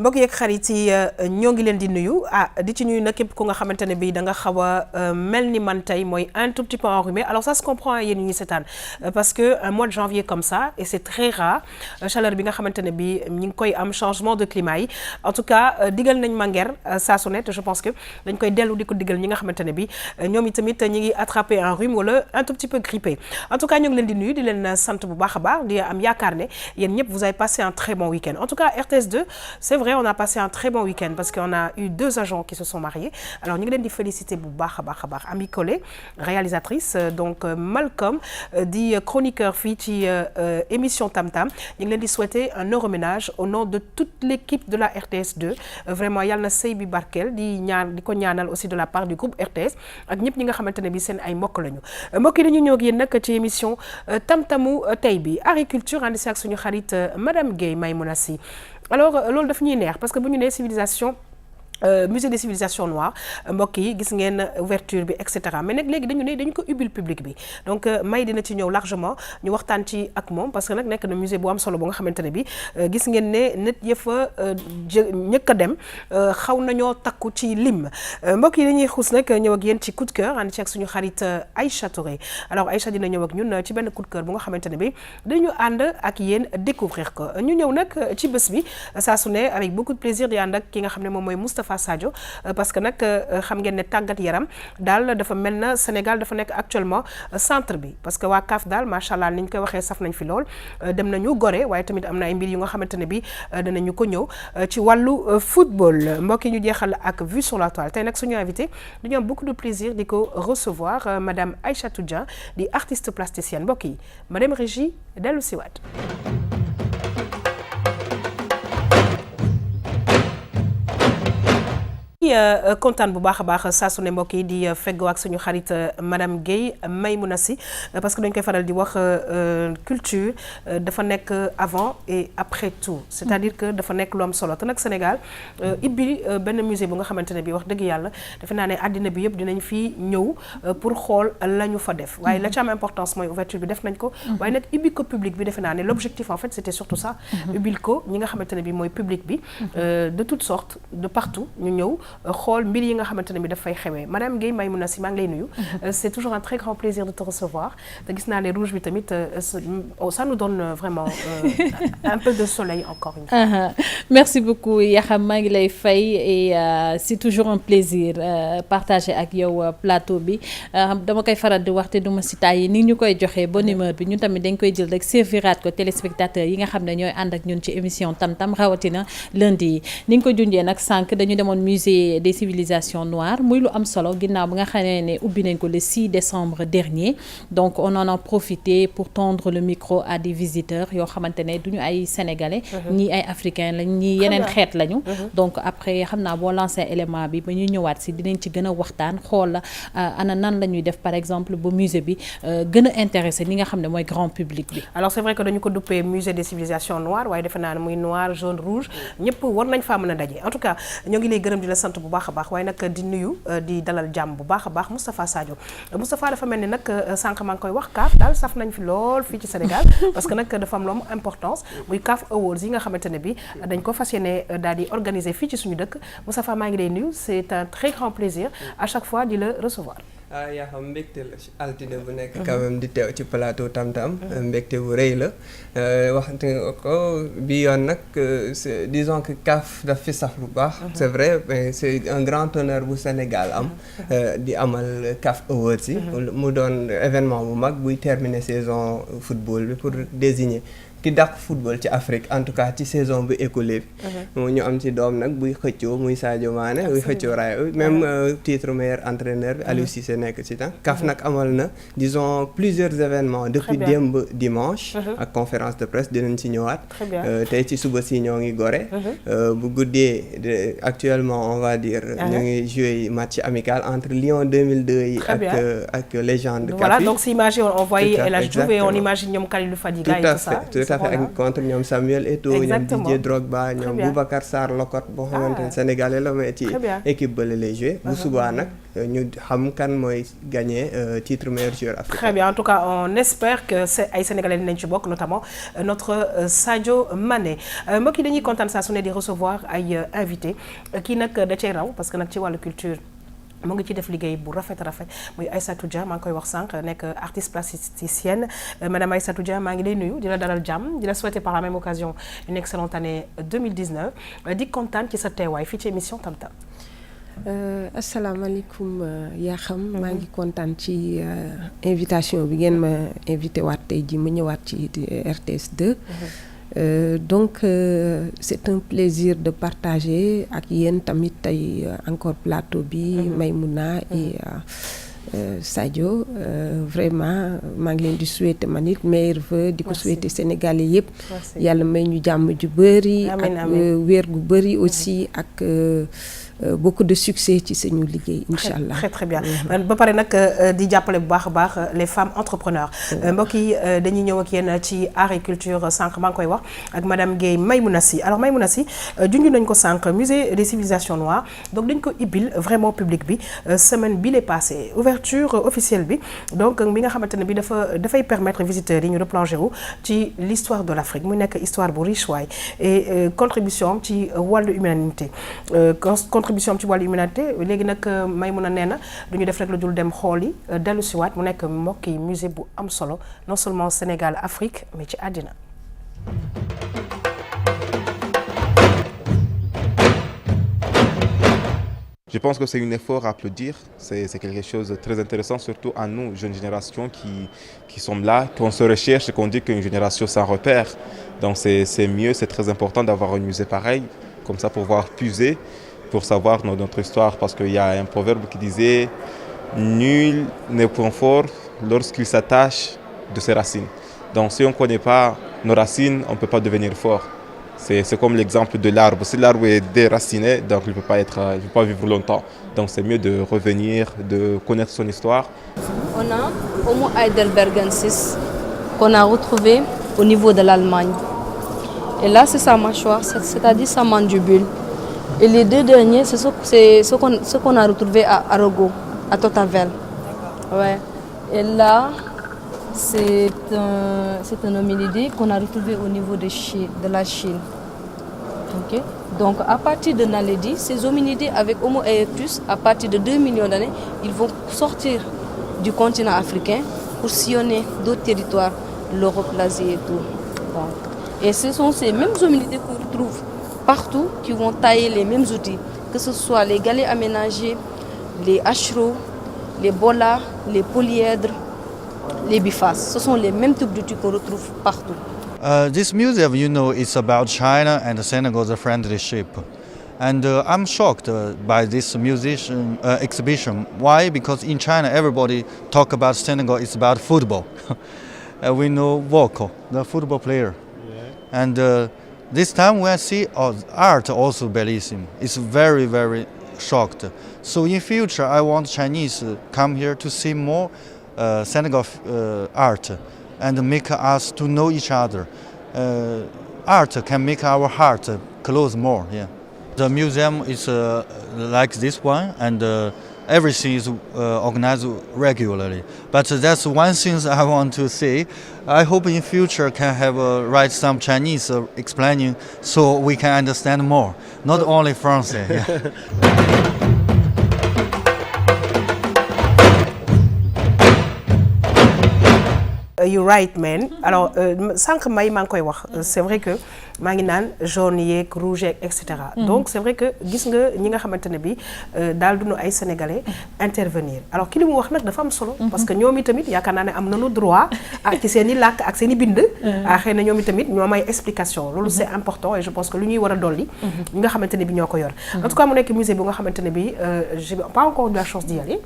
mbokk yeeg xarit yi ñoo ngi leen di nuyu di ci nuyu nag képp ku nga xamante ne bii da nga xaw a mel ni man tey mooy un tout petit peu enrhumé alors ça se comprend yéen ñi seetaan parce que un mois de janvier comme ça et c'est très rare chaleur bi nga xamante ne bii ñu ngi koy am changement de climat yi en tout cas digal nañ ma nger saa su ne te je pense que dañ koy dellu di ko digal ñi nga xamante ne bii ñoom itamit ñi ngi attrapé un rhume wala un tout petit peu grippé en tout cas ñoo ngi leen di nuyu di leen sant bu baax a baax di am yaakaar ne yéen ñëpp vous avez passé un très bon week-end en tout cas RTS2 c'est vrai on a passé un très bon week-end parce qu'on a eu 2 agents qui se sont mariés alors ñu ngi leen di féliciter bu baax a baax a baax Ami Collé réalisatrice donc Malcolm di chroniqueur fii ci émission Tam Tam ñu ngi leen di souhaiter un heureux ménage au nom de toute l'équipe de la RTS2 vraiment yàlla na sëy bi barkeel di ko ñaanal aussi de la part du groupe RTS ak ñëpp ñi nga xamante ne bi seen ay mbokk lañu mbokk yi dañu ñëw ak yéen nag ci émission Tam Tamu tey bi agriculture ànd si ak suñu xarit madame Guèye Maymouna Sy alors loolu daf ñuy neex parce que bu ñu nee civilisation musée des civilisations noires mbokk yi gis ngeen ouverture bi et cetera mais nag léegi dañu ko ubbil public bi donc may dina ci ñëw largement ñu waxtaan ci ak moom parce que nag nekk na musée bu am solo bu nga xamante ne bi gis ngeen ne nit yëfa ñëkk a dem xaw nañoo takku ci lim mbokk yi dañuy xuus nag ñëw ak yéen ci coup de cœur ànd ci ak suñu xarit Aïcha Touré alors Aïcha dina ñëw ak ñun ci benn coup de cœur bu nga xamante ne bi dañu ànd ak yéen découvrir ko ñu ñëw nag ci bés bi saa su ne avec beaucoup de plaisir di ànd ak ki nga xam ne moom mooy Moustapha Sadio parce que nag xam ngeen ne tàggat yaram daal dafa mel na Sénégal dafa nekk actuellement centre bi parce que waa CAF daal macha allah ni ñu koy waxee saf nañ fi lool dem nañu Gorée waaye tamit am na ay mbir yu nga xamante ne bi danañu ko ñëw ci wàllu football mbokk yi ñu jeexal ak vue sur la toile tey nag suñu invité dañu am beaucoup de plaisir di ko recevoir madame Aïchatou Dieng di artiste plasticienne mbokk yi madame Régie dellu siwaat kontaan bu baax a baax saa su ne mbokk yi di feggoo ak suñu xarit madame Guèye Maymouna Sy parce que dañ koy faral di wax culture dafa nekk avant et après tout c'est-à-dire que dafa nekk lu am solo te nag Sénégal ibbi benn musée bu nga xamante ne bi wax dëgg yàlla defe naa ne àddina bi yëpp dinañ fi ñëw pour xool la ñu fa def waaye la ci am importance mooy ouverture bi def nañ ko waaye nag ibbi ko public bi defe naa ne l'objectif en fait c'était surtout ça ibbil ko ñi nga xamante ne bi mooy public bi de toutes sortes de partout ñu ñëw xool mbir yi nga xamante ne bi dafay xewee madame Guèye Maymouna Sy maa ngi lay nuyu c'est toujours un très grand plaisir de te recevoir te gis naa ne rouge bi tamit ça nous donne vraiment un peu de soleil encore une fois. Merci beaucoup Yaxam maa ngi lay fay et c'est toujours un plaisir partager ak yow plateau bi dama koy faral di waxte duma si taay yi ni ñu koy joxee bonne humeur bi ñun tamit dañ koy jël rek serviraat ko téléspectateurs yi nga xam ne ñooy ànd ak ñun ci émission Tam Tam rawatina lundi yi ni nga ko junjee nag sànq dañu demoon musée des civilisations noires muy lu am solo ginnaaw bi nga xamee ne ubbi nañ ko le 6 décembre dernier donc on en a profité pour tendre le micro à des visiteurs yoo xamante ne duñu ay sénégalais ñii ay africains lañ ñii yeneen xeet lañu donc après xam naa boo lancé élément bi ba ñuy ñëwaat si dinañ ci gën a waxtaan xool ana nan la ñuy def par exemple ba musée bi gën a intéressé li nga xam ne mooy grand public bi. alors c'est vrai que dañu ko duppee musée des civilisations noires waaye defe naa ne muy noir jaune rouge ñëpp war nañ faa mën a daje en tout cas ñoo ngi lay gërëm di la sant bu baax a baax waaye nag di nuyu di dalal jàmm bu baax a baax Moustapha Sadio Moustapha dafa mel ni nag sànq maa ngi koy wax CAF daal saf nañ fi lool fii ci Sénégal parce que nag dafa am lu am importance muy CAF Awards yi nga xamante ne bi dañ ko fas yéene daal di organiser fii ci suñu dëkk Moustapha maa ngi lay nuyu c'est un très grand plaisir à chaque fois di la recevoir. yaa xam mbégte la altine bu nekk quand même di teew ci plateau Tam Tam mbégte bu rëy la waxante nga ko bi yoon nag disons que CAF daf fi saf bu baax c'est vrai mais c'est un grand honneur bu Sénégal am di amal CAF Awards yi mu doon événement bu mag buy terminer saison football bi pour désigner ki dàq football ci Afrique en tout cas ci saison bu écoulé bi ñu am ci doom nag buy xëccoo muy Sadio Mané buy xëccoo raay même titre meilleur entraîneur bi Aliou Cissé nekk ci temps CAF nag amal na disons plusieurs événements depuis démb dimanche ak conférence de presse dinañ ci ñëwaat tey ci suba si ñoo ngi Gorée bu guddee actuellement on va dire ñu ngi jouer match amical entre Lyon 2002 yi ak légende voilà donc si imagine on voyait El Hadji Diouf et on imagine ñoom Kalidou Fadiga et tout ça ça fait ak contre ñoom Samuel Eto'o ñoom Didier Drogba ñoom Boubacar Sarr Locotte boo xamante ne sénégalais la mais ci équipe bële lay joué bu subaa nag ñu xam kan mooy gagné titre meilleur joueur africain. Très bien, en tout cas on espère que ay sénégalais dinañ ci bokk notamment notre Sadio Mané mbokk yi dañuy kontaan saa su ne di recevoir ay invités kii nag da cay raw parce que nag ci wàllu culture mu ngi ci def liggéey bu rafet muy Aïssatou Dia maa ngi koy wax sànq nekk artiste plasticienne madame Aïssatou Dia maa ngi lay nuyu di la dalal jàmm di la souhaiter par la même occasion une excellente année 2019 di kontaan ci sa teewaay fii ci émission Tam Tam. asalaamaaleykum yaa xam maa ngi kontaan ci invitation bi ngeen ma invité waat tey ji ma ñëwaat ci RTS 2. Donc c'est un plaisir de partager ak yéen tamit tey encore plateau bi Maïmouna et Sadio vraiment maa ngi leen di souhaiter man it meilleurs vœux di ko souhaiter Sénégalais yëpp yàlla may ñu jàmm ju bëri ak wér gu bëri aussi ak beaucoup de succès ci suñu liggéey incha allah. très très bien ba pare nag di jàppale bu baax a baax les femmes entrepreneurs mbokk yi dañuy ñëw ak yéen ci art et culture sànq maa ngi koy wax ak madame Guèye Maïmouna Sy alors Maïmouna Sy junj nañ ko sànq musée des civilisations noires donc dañ ko ibbil vraiment public bi semaine bi lay passé ouverture officielle bi donc bi nga xamante ne bi dafay permettre visiteurs yi ñu replonger wu ci l'histoire de l'Afrique mu nekk histoire bu riche waay et contribution ci wàllu humanité contribution ci wàllu humanité léegi nag Maïmouna nee na du ñu def rek lu dul dem xool yi dellu si waat mu nekk mbokk yi musée bu am solo non seulement Sénégal Afrique mais ci àddina. Je pense que c'est un effort à applaudir, c'est quelque chose de très intéressant, surtout à nous, jeunes générations qui sommes là, qu'on se recherche et qu'on dit qu'une génération sans repère. Donc c'est mieux, c'est très important d'avoir un musée pareil, comme ça pour pouvoir puiser, pour savoir notre histoire, parce qu'il y a un proverbe qui disait « Nul n'est point fort lorsqu'il s'attache de ses racines ». Donc si on ne connaît pas nos racines, on ne peut pas devenir fort. C'est comme l'exemple de l'arbre. Si l'arbre est déraciné, donc il ne peut pas vivre longtemps. Donc c'est mieux de revenir, de connaître son histoire. On a Homo heidelbergensis qu'on a retrouvé au niveau de l'Allemagne. Et là, c'est sa mâchoire, c'est-à-dire sa mandibule. Et les deux derniers, c'est ce qu'on a retrouvé à Arago, à Totavel. Ouais. Et là, c'est un hominidé qu'on a retrouvé au niveau de la Chine. Okay. Donc, à partir de Naledi, ces hominidés avec Homo erectus, à partir de 2 millions d'années, ils vont sortir du continent africain pour sillonner d'autres territoires, l'Europe, l'Asie et tout. Donc, et ce sont ces mêmes hominidés qu'on retrouve partout qui vont tailler les mêmes outils, que ce soit les galets aménagés, les hachereaux, les bolas, les polyèdres, les bifaces. Ce sont les mêmes types d'outils qu'on retrouve partout. This museum, you know, is about China and Senegal's friendship. And I'm shocked by this exhibition. Why? Because in China, everybody talk about Senegal, it's about football. We know Woko, the football player. Yeah. And this time when I see art also bellissime, it's very, very shocked. So in future, I want Chinese to come here to see more Senegal art and make us to know each other. Art can make our heart close more. Yeah. The museum is like this one, and everything is organized regularly. But that's one thing I want to say. I hope in future can have write some Chinese explaining so we can understand more, not only French. Yeah. You're right man alors sànq maa ngi koy wax c'est vrai que maa ngi naan jaune yeeg rouge yeeg et cetera. Donc c'est vrai que gis nga ñi nga xamante ne bi daal duñu ay sénégalais intervenir alors ki li mu wax nag dafa am solo. parce que ñoom itamit yaakaar naa ne am nañu droit ci seen i làkk ak seen i bind. xëy na ñoom itamit ñoom ay explication loolu c'est important et je pense que lu ñuy war a dolli. ñi nga xamante ne bi ñoo ko yor. en tout cas mu nekk musée bu nga xamante ne bi j'ai pas encore eu la chance d'y aller.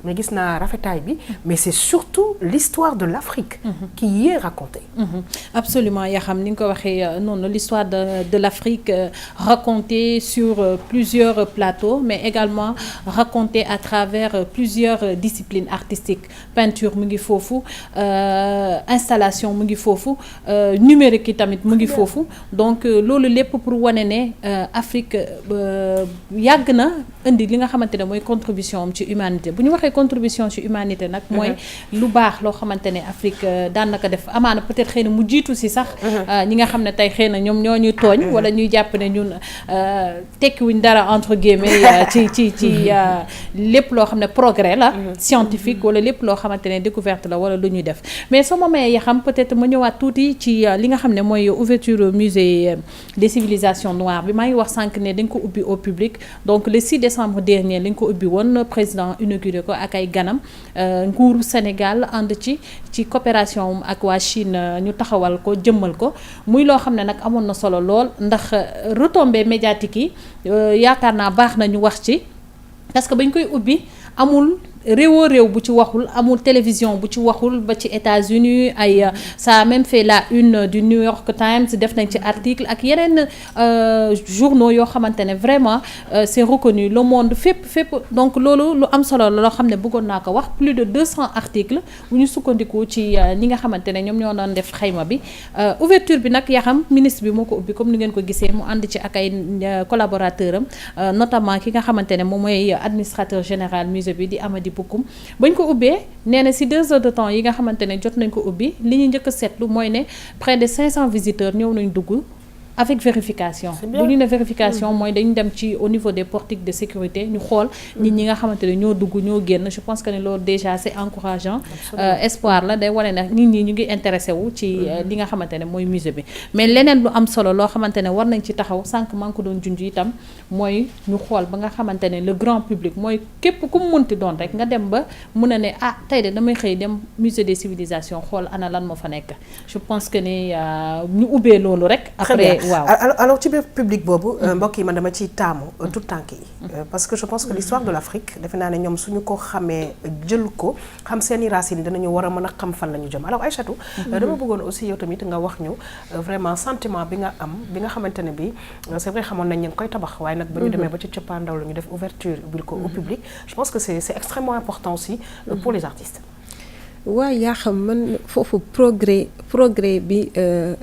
mais gis naa rafetaay bi mais c'est surtout l'histoire de l'Afrique. qui y est racontée. Absolument yaa xam ni nga ko waxee noonu l'histoire de l'Afrique racontée sur plusieurs plateaux mais également racontée à travers plusieurs disciplines artistiques peinture mu ngi foofu installation mu ngi foofu numérique yi tamit mu ngi foofu donc loolu lépp pour wane ne Afrique yàgg na indi li nga xamante ne mooy contribution am ci humanité bu ñu waxee contribution ci humanité nag mooy lu baax loo xamante ne Afrique daan na ko def amaana peut-être xëy na mu jiitu si sax ñi nga xam ne tey xëy na ñoom ñoo ñuy tooñ wala ñuy jàpp ne ñun tekkiwuñ dara entre guillemets ci lépp loo xam ne progrès la scientifique wala lépp loo xamante ne découverte la wala lu ñuy def mais soo ma mayee xam peut-être ma ñëwaat tuuti ci li nga xam ne mooy ouverture musée des civilisations noires bi maa ngi wax sànq ne dañ ko ubbi au public donc le 6 décembre dernier lañ ko ubbi woon président inauguré ko ak ay ganam nguuru Sénégal ànd ci coopération ak waa Chine ñu taxawal ko jëmmal ko muy loo xam ne nag amoon na solo lool ndax retombées médiatiques yi yaakaar naa baax na ñu wax ci parce que bañ koy ubbi amul réew bu ci waxul amul télévision bu ci waxul ba ci États-Unis ay ça a même fait la une du New York Times def nañ ci article ak yeneen journaux yoo xamante ne vraiment c'est reconnu le monde fépp donc loolu lu am solo la loo xam ne bëggoon naa ko wax plus de 200 articles bu ñu sukkandiku ci ñi nga xamante ne ñoom ñoo doon def xayma bi ouverture bi nag yaa xam ministre bi moo ko ubbi comme ni ngeen ko gisee mu ànd ci ak ay collaborateurs am notamment ki nga xamante ne moom mooy administrateur général musée bi di Amady Bokoum bañ ko ubbee nee na si 2 heures de temps yi nga xamante ne jot nañ ko ubbi li ñu njëkk a seetlu mooy ne près de 500 visiteurs ñëw nañ dugg avec vérification bu ñu ne vérification mooy dañu dem ci au niveau des portiques de sécurité ñu xool nit ñi nga xamante ne ñoo dugg ñoo génn je pense que ne loolu déjà c'est encourageant espoir la day wane nag nit ñi ñu ngi intéressé wu ci li nga xamante ne mooy musée bi mais leneen lu am solo loo xamante ne war nañ ci taxaw sànq maa ngi ko doon junj itam mooy ñu xool ba nga xamante ne le grand public mooy képp ku mu mënti doon rek nga dem ba mun a ne tey de damay xëy dem musée des civilisations xool ana lan moo fa nekk je pense que ne ñu ubbee loolu rek après waaw alors ci biir public boobu mbokk yi man dama ciy taamu tout tànk yi parce que je pense que l'histoire de l'Afrique defe naa ne ñoom suñu ko xamee jël ko xam seeni racines danañu war a mën a xam fan la ñu jëm alors Aïchatou dama bëggoon aussi yow tamit nga wax ñu vraiment sentiment bi nga am bi nga xamante ne bi c'est vrai xamoon nañ ñu ngi koy tabax waaye nag ba ñu demee ba ci cëppaandaw la ñu def ouverture ubbil ko au public je pense que c'est extrêmement important aussi pour les artistes waaw yaa xam man foofu progrès bi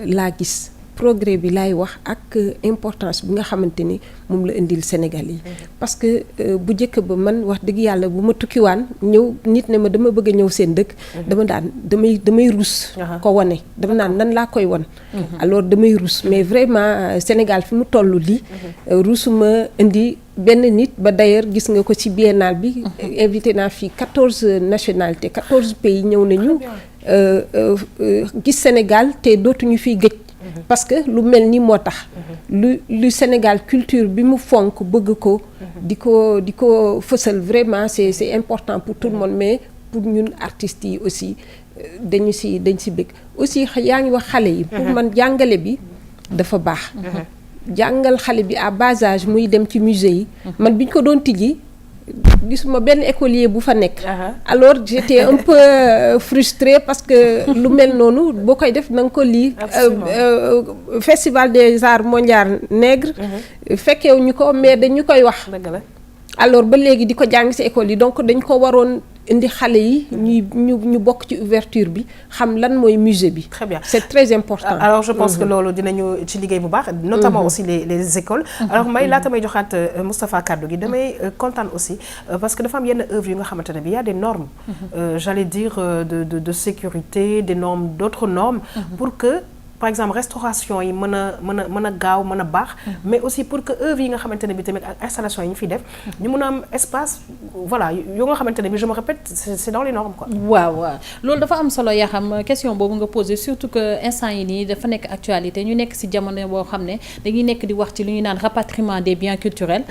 laa gis progrès bi laay wax ak importance bi nga xamante ni moom la indil Sénégal yi parce que bu njëkk ba man wax dëgg yàlla bu ma tukkiwaan ñëw nit ne ma dama bëgg a ñëw seen dëkk damay rus ko wane dama naan nan laa koy wan alors damay rus mais vraiment Sénégal fi mu toll lii rusuma indi benn nit ba d'ailleurs gis nga ko ci biennale bi invité naa fii 14 nationalités 14 pays ñëw nañu gis Sénégal te dootuñu fiy gëj parce que lu mel ni moo tax lu Sénégal culture bi mu fonk bëgg ko di ko fësal vraiment c'est important pour tout le monde mais pour ñun artistes yi aussi dañ si bëgg aussi yaa ngi wax xale yi pour man jàngale bi dafa baax jàngal xale bi à bas âge muy dem ci musée yi man biñ ko doon tijji gisuma benn écolier bu fa nekk alors j'étais un peu frustrée parce que lu mel noonu boo koy def na nga ko lii festival des arts mondial nègre fekkewu ñu ko mais dañu koy wax alors ba léegi di ko jàng ci école yi donc dañ ko waroon indi xale yi ñu bokk ci ouverture bi xam lan mooy musée bi. Très bien, c'est très important. alors je pense que loolu dinañu ci liggéey bu baax notamment aussi les écoles. alors may laata may joxaat Moustapha kaddu gi damay kontaan aussi parce que dafa am yenn œuvres yu nga xamante ne bi y a des normes j'allais dire de sécurité des normes d'autres normes pour que par exemple restauration yi mën a gaaw mën a baax mais aussi pour que œuvres yi nga xamante ne bi tamit ak installation yi ñu fiy def ñu mën a am espace voilà yoo nga xamante ne bi je me répète c'est dans les normes quoi. waaw loolu dafa am solo yaa xam question boobu nga posé surtout que instant yi nii dafa nekk actualité ñu nekk ci jamono boo xam ne dañuy nekk di wax ci lu ñuy naan rapatriement des biens culturels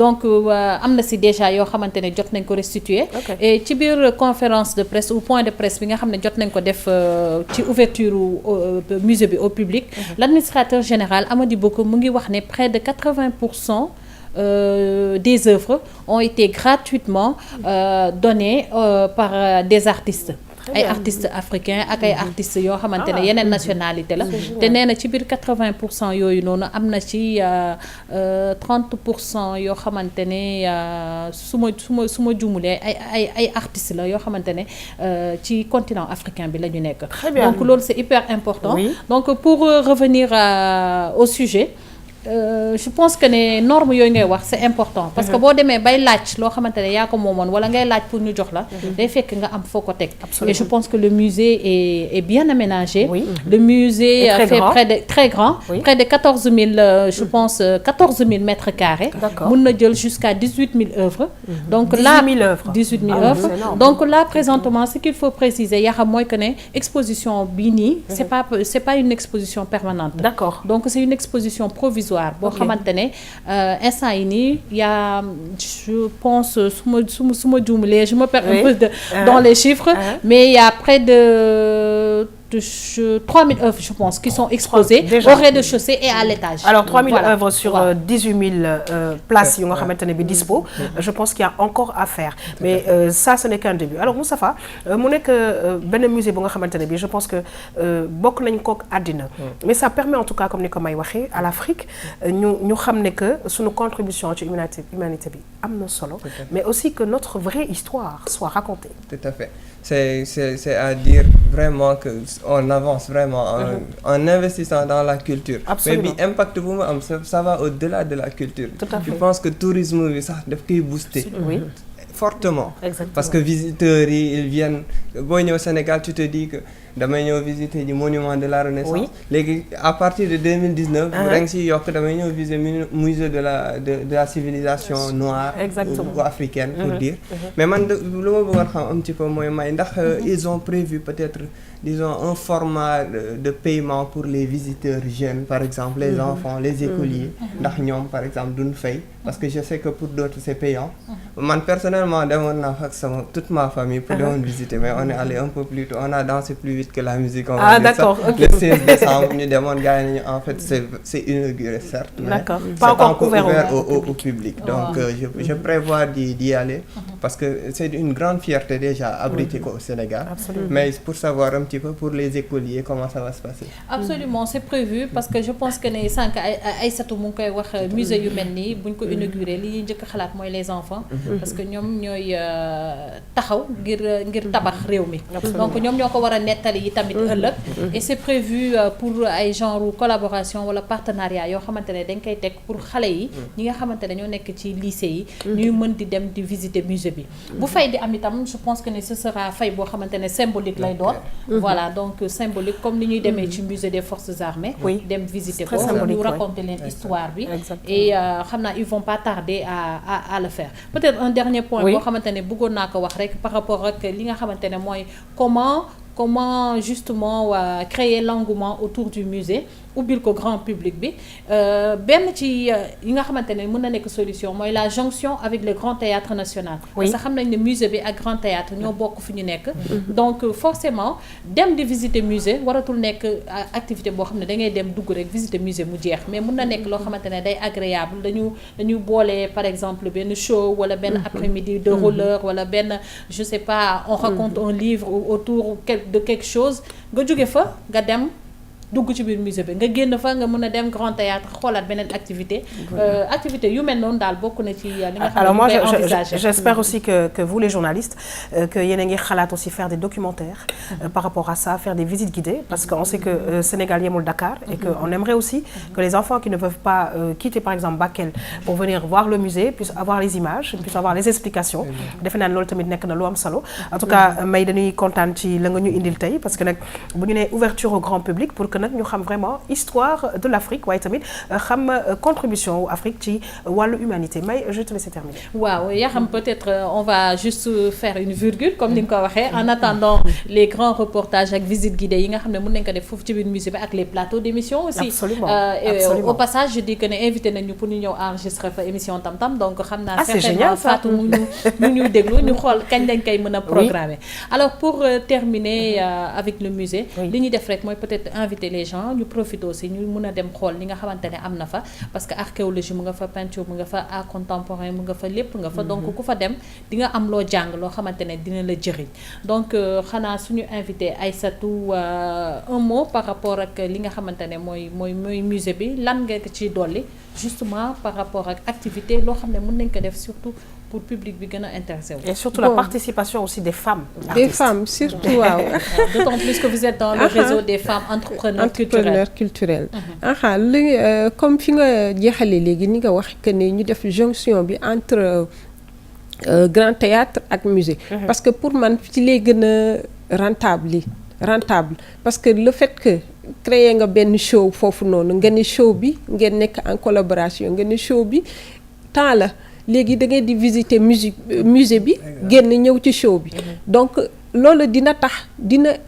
donc am na ci déjà yoo xamante ne jot nañ ko restituer et ci biir conférence de presse ou point de presse bi nga xam ne jot nañ ko def ci ouverture musée bi au public l'administrateur général Amady Bokoum mu ngi wax ne près de 80% des œuvres ont été gratuitement données par des artistes ay artistes africains ak ay artistes yoo xamante ne yeneen nationalité la te nee na ci biir 80% yooyu noonu am na ci 30% yoo xamante ne su ma jumulee ay artistes la yoo xamante ne ci continent africain bi la ñu nekk donc loolu c'est hyper important donc pour revenir au sujet je pense que ne normes yooyu ngay wax c'est important parce que boo demee bay laaj loo xamante ne yaa ko moomoon wala ngay laaj pour ñu jox la day fekk nga am foo ko teg et je pense que le musée est bien aménagé le musée fait très grand près de 14 000 je pense 14 000 mètres carrés mun na jël jusqu'à 18 000 œuvres donc là 18 000 œuvres donc là présentement ce qu'il faut préciser yaa xam mooy que ne exposition bii nii c'est pas une exposition permanente donc c'est une exposition provisoire boo xamante ne instant yi nii y'a je pense su ma juumalee je me perds un peu dans les chiffres mais il y a près de 3000 œuvres je pense qui sont exposées au rez-de-chaussée et à l'étage. Alors 3000 œuvres sur 18 000 places yu nga xamante ne bi dispo je pense qu'il y a encore à faire mais ça ce n'est qu'un début. Alors Moustapha mu nekk benn musée bu nga xamante ne bi je pense que bokk nañ kook àddina mais ça permet en tout cas comme ni ko may waxee à l'Afrique ñu xam ne que suñu contribution ci humanité bi am na solo mais aussi que notre vraie histoire soit racontée. Tout à fait. C'est à dire vraiment que on avance vraiment en investissant dans la culture. Absolument. Mais bi impact bu mu am ça va au-delà de la culture. Tout à fait. Je pense que tourisme bi sax daf koy booster. Oui. Fortement. Exactement. Parce que visiteurs yi ils viennent boo ñëw Sénégal tu te dis que damay ñëw visiter du monument de la Renaissance. Léegi à partir de 2019. da nga siy yokk damay ñëw visiter musée de la civilisation noire. Exactement. Ou africaine pour dire. Mais man lu ma bëggoon xam un petit peu mooy may ndax ils ont prévu peut-être disons un format de paiement pour les visiteurs jeunes par exemple les enfants les écoliers ndax ñoom par exemple duñ fay parce que je sais que pour d'autres c'est payant. Man personnellement demoon naa ak toute ma famille pour demoon visiter mais on est allé un peu plus tôt on a dansé plus vite que la musique. Ah d'accord, ok. Le 16 décembre ñu demoon gars yi en fait c'est inauguré certes. D'accord. Pas encore ouvert au public. Donc je prévois d'y aller parce que c'est une grande fierté déjà abriter ko au Sénégal. Absolument. Mais pour savoir un petit peu pour les écoliers comment ça va se passer. Absolument, c'est prévu parce que je pense que ne sànq Aïssatou mu ngi koy wax musée yu mel nii buñ ko inauguré li ñuy njëkk a xalaat mooy les enfants. Parce que ñoom ñooy taxaw ngir tabax réew mi. Donc ñoom ñoo ko war a nettali yi tamit ëllëg. Et c'est prévu pour ay genre collaboration wala partenariat yoo xamante ne dañ koy teg pour xale yi. ñi nga xamante ne ñoo nekk ci lycée yi. ñuy mën di dem di visiter musée bi. Bu fay di am itam je pense que ne ce sera fay boo xamante ne symbolique lay doon. Voilà donc symbolique comme ni ñuy demee ci musée des forces armées. dem visiter ko ñu raconter leen histoire bi. Et xam naa ils vont pas tarder à le faire. Peut-être un dernier point boo xamante ne bëggoon naa ko wax rek par rapport ak li nga xamante ne mooy comment justement créer l'engouement autour du musée ubbil ko grand public bi benn ci yi nga xamante ne mën na nekk solution mooy la jonction avec le Grand Théâtre National. Parce que xam nañ ne musée bi ak Grand Théâtre ñoo bokk fi ñu nekk. Donc forcément dem di visiter musée waratul nekk activité boo xam ne da ngay dem dugg rek visiter musée mu jeex mais mën na nekk loo xamante ne day agréable dañu boole par exemple benn show wala benn après-midi de roller wala benn je sais pas on raconte un livre autour de quelque chose nga jóge fa nga dem dugg ci biir musée bi nga génn fa nga mën a dem Grand Théâtre xoolaat beneen activité yu mel noonu daal bokk na ci li nga xam ne. Alors moi j'espère aussi que vous les journalistes que yéen a ngi xalaat aussi faire des documentaires par rapport à ça, faire des visites guidées parce qu'on sait que Sénégal yemul Dakar et que on aimerait aussi que les enfants qui ne peuvent pas quitter par exemple Bakel pour venir voir le musée puissent avoir les images, puissent avoir les explications. Defe naa loolu tamit nekk na lu am solo. En tout cas may dañuy kontaan ci la nga ñu indil tey parce que nag bu ñu nee ouverture au grand public pour que nag ñu xam vraiment histoire de l'Afrique waaye tamit xam contribution wu Afrique ci wàllu humanité may je te laisse terminer. Waaw yaa xam peut-être on va juste faire une virgule comme ni nga ko waxee en attendant les grands reportages ak visites guidées yi nga xam ne mën nañ ko def foofu ci biir musée bi ak les plateaux d'émission aussi. Absolument. Au passage je dis que ne invité nañu pour ñu ñëw enregistrer fa émission Tam Tam donc xam naa certainement Fatou mu ñu déglu ñu xool kañ lañ koy mën a programmer. Alors pour terminer avec le musée li ñuy def rek mooy peut-être invité inviter les gens ñu profiter aussi ñu mun a dem xool li nga xamante ne am na fa parce que archéologie mu nga fa peinture mu nga fa art contemporain mu nga fa lépp nga fa donc ku fa dem di nga am loo jàng loo xamante ne dina la jëriñ donc xanaa suñu invité Aïssatou un mot par rapport ak li nga xamante ne mooy musée bi lan nga ci dolli justement par rapport ak activité loo xam ne mën nañ ko def surtout pour public bi gën a intéressé wu. Et surtout la participation aussi des femmes. Des femmes surtout waaw. D'autant plus que vous êtes dans le réseau des femmes entrepreneurs culturelles. li comme fi nga jeexale léegi ni nga wax que ne ñu def jonction bi entre grand théâtre ak musée. Parce que pour man ci lay gën a rentable parce que le fait que créer nga benn show foofu noonu nga ne show bi ngeen nekk en collaboration nga ne show bi temps la léegi da ngay di visiter musée bi génn ñëw ci show bi donc loolu dina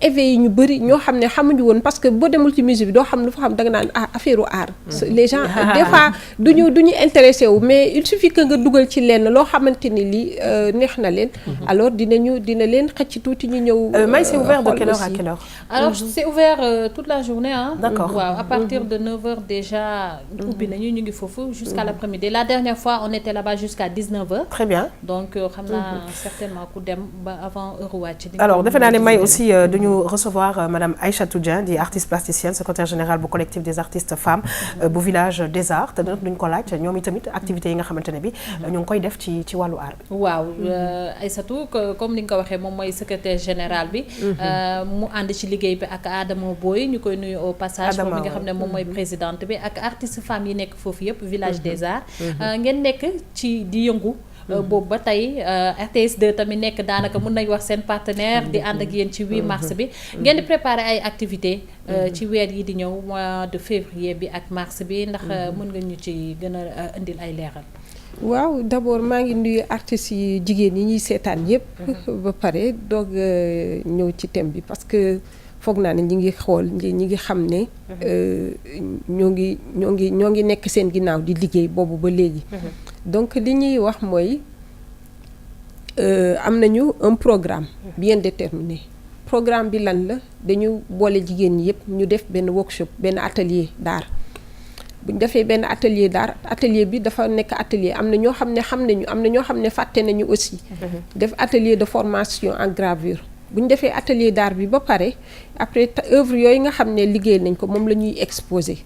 éveiller ñu bëri ñoo xam ne xamuñu woon parce que boo demul ci musée bi doo xam lu fa xam da nga naan affaire u art les gens des fois duñu intéressé wu mais il suffit que nga dugal ci lenn loo xamante ni lii neex na leen alors dina leen xëcc tuuti ñu ñëw mais c'est ouvert de quelle heure à quelle heure? Alors c'est ouvert toute la journée D'accord. waaw à partir de 9h déjà ubbi nañu ñu ngi foofu jusqu'à l'après-midi la dernière fois on était là-bas jusqu'à 19h. Très bien. Donc xam naa certainement ku dem ba avant heure wàcc. Alors defe naa ne may aussi dañu recevoir madame Aïssatou Dieng di artiste plasticienne secrétaire générale bu collectif des artistes femmes bu village des arts te duñ ko laaj ñoom itamit activités yi nga xamante ne bi ñu ngi koy def ci wàllu art bi. waaw Aïssatou comme ni nga ko waxee moom mooy secrétaire général bi mu ànd ci liggéey bi ak Adama Boy ñu koy nuyu au passage moom mi nga xam ne moom mooy présidente bi ak artiste femmes yi nekk foofu yëpp village des arts ngeen nekk ci di yëngu boobu ba tey RTS2 tamit nekk daanaka mën nañ wax seen partenaire di ànd ak yéen ci 8 mars bi ngeen di préparer ay activités ci weer yi di ñëw mois de février bi ak mars bi ndax mën nga ñu ci gën a indil ay leeral. waaw d'abord maa ngi nuyu artistes yi jigéen yi ñuy seetaan yépp ba pare doog ñëw ci thème bi parce que foog naa ne ñi ngi xam ne ñoo ngi nekk seen ginnaaw di liggéey boobu ba léegi donc li ñuy wax mooy am nañu un programme bien déterminé programme bi lan la dañu boole jigéen ñi yépp ñu def benn workshop benn atelier d'art bu ñu defee benn atelier d'art atelier bi dafa nekk atelier am na ñoo xam ne xam nañu am na ñoo xam ne fàtte nañu aussi def atelier de formation en gravure bu ñu defee atelier d'art bi ba pare après œuvre yooyu nga xam ne liggéey nañ ko moom la ñuy exposer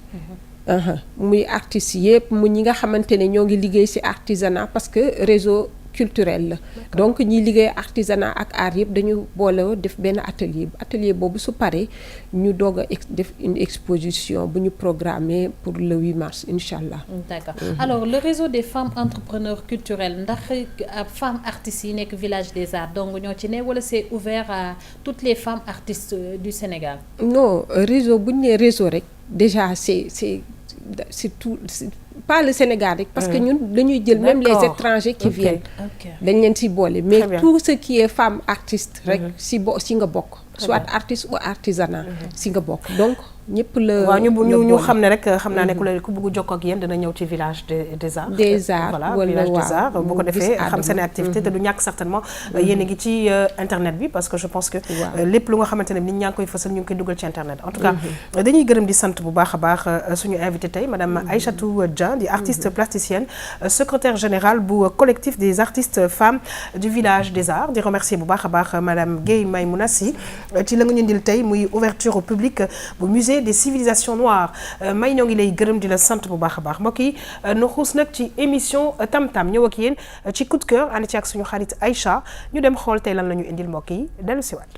muy artistes yépp mu ñi nga xamante ne ñoo ngi liggéey ci artisanat parce que réseau culturel la donc ñiy liggéey artisanat ak art yëpp dañu boole def benn atelier boobu su paree ñu doog a def une exposition bu ñu programmé pour le 8 mars incha allah. D'accord. Alors le réseau des femmes entrepreneurs culturelles ndax femmes artistes yi nekk village des arts donc ñoo ci ne wala c'est ouvert à toutes les femmes artistes du Sénégal? Non réseau bu ñu nee réseau rek déjà c'est tout pas le Sénégal rek parce que ñun dañuy jël même les étrangers qui viennent dañ leen ci boole mais tout ce qui est femme artiste rek si nga bokk soit artiste ou artisanat si nga bokk donc ñëpp la waaw ñu xam ne rek xam naa ne ku bëgg jokkoo ak yéen dana ñëw ci village des arts voilà village des arts bu ko defee xam seen activité te du ñàkk certainement yéen a ngi ci internet bi parce que je pense que lépp lu nga xamante ne nit ñaa ngi koy fësal ñu ngi koy dugal ci internet en tout cas dañuy gërëm di sant bu baax a baax suñu invité tey madame Aïssatou Dieng di artiste plasticienne secrétaire générale bu collectif des artistes femmes du village des arts di remercier bu baax a baax madame Guèye Maymouna Sy ci la nga ñu ndil tey muy ouverture au public bu musée des civilisations noires may ñoo ngi lay gërëm di la sant bu baax a baax mbokk yi nu xuus nag ci émission tam-tam ñëw ak yéen ci coup de cœur ànd ci ak suñu xarit Aïcha ñu dem xool tey lan la ñu indil mbokk yi dellu si waat.